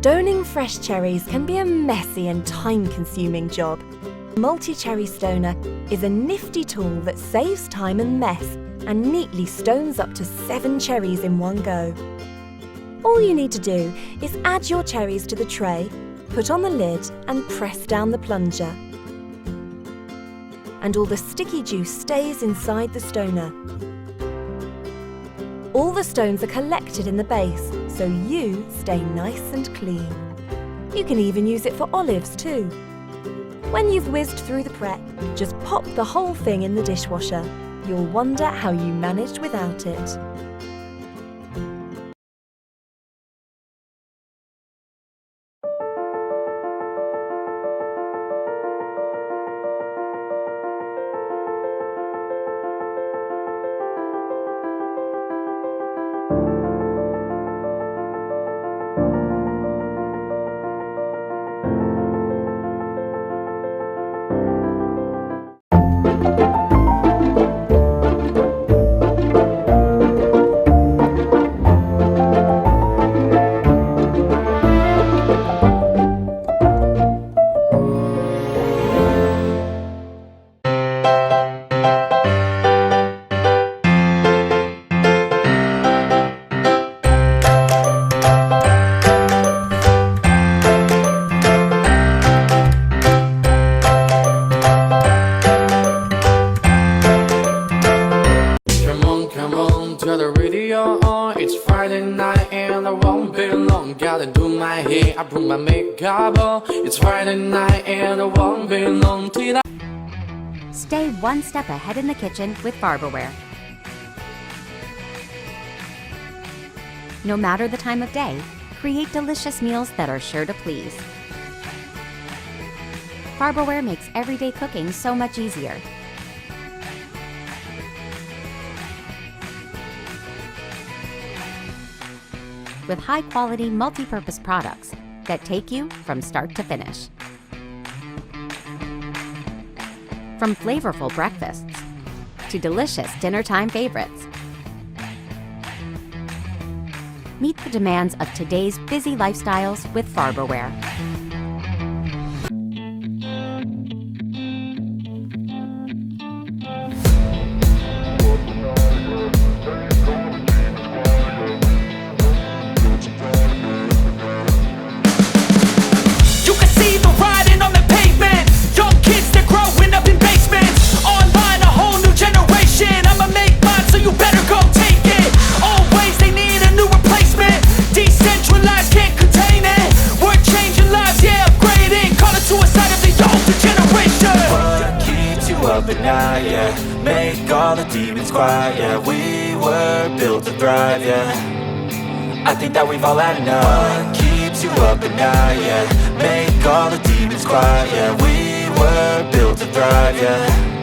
Stoning fresh cherries can be a messy and time-consuming job. Multi-cherry stoner is a nifty tool that saves time and mess and neatly stones up to 7 cherries in one go. All you need to do is add your cherries to the tray, put on the lid and press down the plunger. And all the sticky juice stays inside the stoner. All the stones are collected in the base, so you stay nice and clean. You can even use it for olives too. When you've whizzed through the prep, just pop the whole thing in the dishwasher. You'll wonder how you managed without it. It's Friday night and I won't be long. Gotta do my hair, I put my makeup on. It's Friday night and I won't be long till Stay one step ahead in the kitchen with Farberware. No matter the time of day, create delicious meals that are sure to please. Farberware makes everyday cooking so much easier. With high-quality, multi-purpose products that take you from start to finish. From flavorful breakfasts to delicious dinner-time favorites. Meet the demands of today's busy lifestyles with Farberware. At night, yeah. Make all the demons quiet, yeah. We were built to thrive, yeah. I think that we've all had enough. What keeps you up at night, yeah. Make all the demons quiet, yeah. We were built to thrive, yeah.